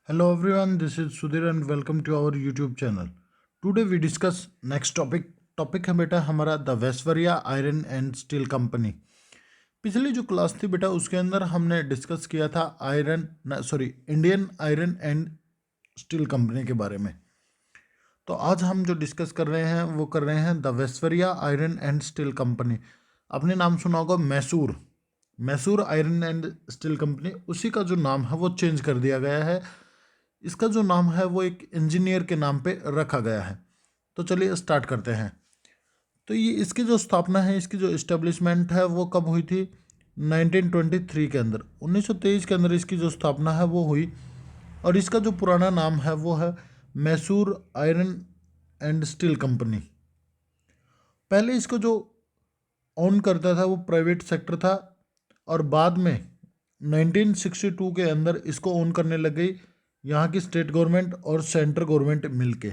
Hello everyone, this is Sudhir and welcome to our YouTube channel. Today we discuss next topic. Topic है बेटा हमारा the Visvesvaraya iron and steel company. पिछली जो class थी बेटा उसके अंदर हमने डिस्कस किया था Indian iron and steel company के बारे में। तो आज हम जो डिस्कस कर रहे हैं वो कर रहे हैं the Visvesvaraya iron and steel company. आपने नाम सुना होगा Mysore iron and steel company, उसी का जो नाम है वो चेंज कर दिया गया है। इसका जो नाम है वो एक इंजीनियर के नाम पे रखा गया है। तो चलिए स्टार्ट करते हैं। तो ये इसकी जो स्थापना है, इसकी जो इस्टेब्लिशमेंट है वो कब हुई थी? 1923 के अंदर, 1923 के अंदर इसकी जो स्थापना है वो हुई। और इसका जो पुराना नाम है वो है Mysore iron and steel company. पहले इसको जो ओन करता था वो प्राइवेट सेक्टर था, और बाद में 1962 के अंदर इसको ओन करने लग गई यहाँ की स्टेट गवर्नमेंट और सेंट्रल गवर्नमेंट मिलके।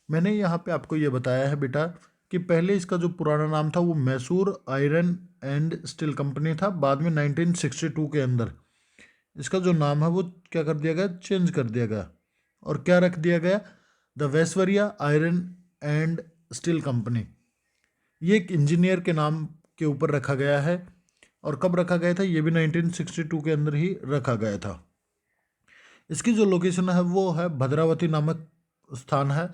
मैंने यहाँ पे आपको ये बताया है बेटा कि पहले इसका जो पुराना नाम था वो Mysore iron and steel company था। बाद में 1962 के अंदर इसका जो नाम है वो क्या कर दिया गया? चेंज कर दिया गया। और क्या रख दिया गया? The Visvesvaraya iron and steel company. ये एक इंजीनियर के नाम के ऊपर रखा गया है। और कब रखा गया था? ये भी 1962 के अंदर ही रखा गया था। इसकी जो लोकेशन है वो है भद्रावती नामक स्थान है,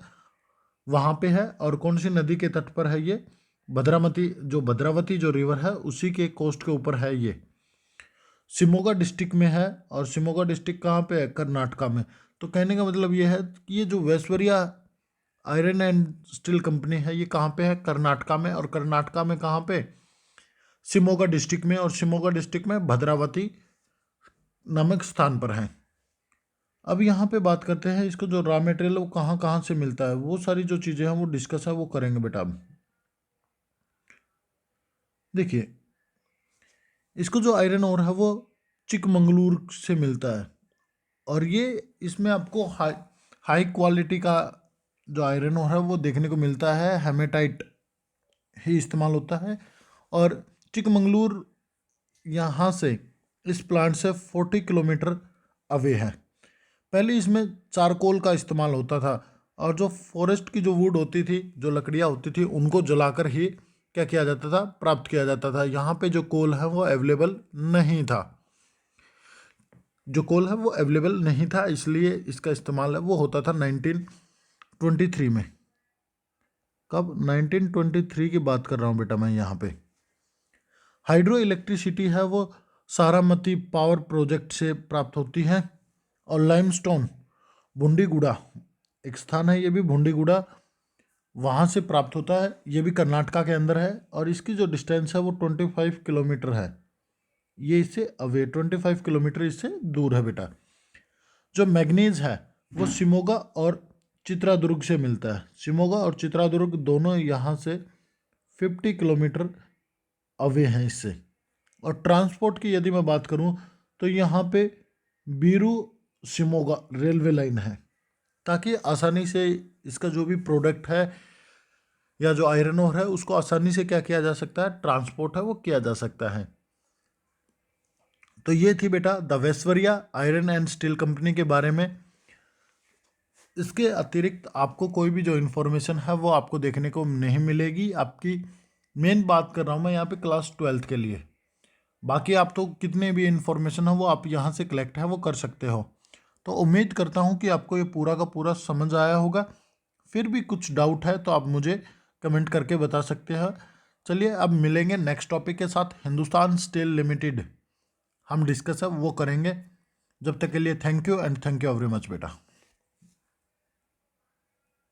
वहाँ पे है। और कौन सी नदी के तट पर है ये? भद्रावती जो रिवर है उसी के कोस्ट के ऊपर है ये। शिमोगा डिस्ट्रिक्ट में है। और शिमोगा डिस्ट्रिक्ट कहाँ पे है? कर्नाटका में। तो कहने का मतलब ये है कि ये जो वेस्वरिया आयरन एंड स्टील कंपनी है ये कहाँ पे है? कर्नाटका में। और कर्नाटका में कहाँ पे? शिमोगा डिस्ट्रिक्ट में। और शिमोगा डिस्ट्रिक्ट में भद्रावती नामक स्थान पर है। अब यहाँ पे बात करते हैं इसको जो रॉ मटेरियल वो कहाँ कहाँ से मिलता है, वो सारी जो चीज़ें हैं वो डिस्कस है वो करेंगे बेटा। अब देखिए, इसको जो आयरन ओर है वो चिकमंगलूर से मिलता है। और ये इसमें आपको हाई क्वालिटी का जो आयरन ओर है वो देखने को मिलता है। हेमेटाइट ही इस्तेमाल होता है। और चिकमंगलूर यहाँ से, इस प्लांट से 40 किलोमीटर अवे है। पहले इसमें चारकोल का इस्तेमाल होता था, और जो फॉरेस्ट की जो वुड होती थी, जो लकड़ियाँ होती थी, उनको जलाकर ही क्या किया जाता था? प्राप्त किया जाता था। यहाँ पे जो कोल है वो अवेलेबल नहीं था। इसलिए इसका इस्तेमाल है वो होता था 1923 में। कब? 1923 की बात कर रहा हूँ बेटा मैं यहाँ पे। हाइड्रो इलेक्ट्रिसिटी है वो सारामती पावर प्रोजेक्ट से प्राप्त होती है। और लाइमस्टोन भुंडीगुड़ा एक स्थान है, ये भी भुंडीगुड़ा, वहाँ से प्राप्त होता है। ये भी कर्नाटका के अंदर है। और इसकी जो डिस्टेंस है वो 25 किलोमीटर है। ये इससे अवे 25 किलोमीटर इससे दूर है बेटा। जो मैग्नीज है वो शिमोगा और चित्रादुर्ग से मिलता है। शिमोगा और चित्रादुर्ग दोनों यहाँ से 50 किलोमीटर अवे हैं इससे। और ट्रांसपोर्ट की यदि मैं बात करूँ तो यहाँ पे बीरू शिमोगा रेलवे लाइन है, ताकि आसानी से इसका जो भी प्रोडक्ट है या जो आयरन ओर है उसको आसानी से क्या किया जा सकता है? ट्रांसपोर्ट है वो किया जा सकता है। तो ये थी बेटा the Visvesvaraya iron and steel company के बारे में। इसके अतिरिक्त आपको कोई भी जो इन्फॉर्मेशन है वो आपको देखने को नहीं मिलेगी। आपकी मेन बात कर रहा हूँ मैं यहाँ पे क्लास 12th के लिए। बाकी आप तो कितने भी इन्फॉर्मेशन है वो आप यहाँ से कलेक्ट है वो कर सकते हो। तो उम्मीद करता हूँ कि आपको ये पूरा का पूरा समझ आया होगा। फिर भी कुछ डाउट है तो आप मुझे कमेंट करके बता सकते हैं। चलिए अब मिलेंगे नेक्स्ट टॉपिक के साथ। हिंदुस्तान स्टील लिमिटेड हम डिस्कस है वो करेंगे। जब तक के लिए thank you and thank you very much बेटा।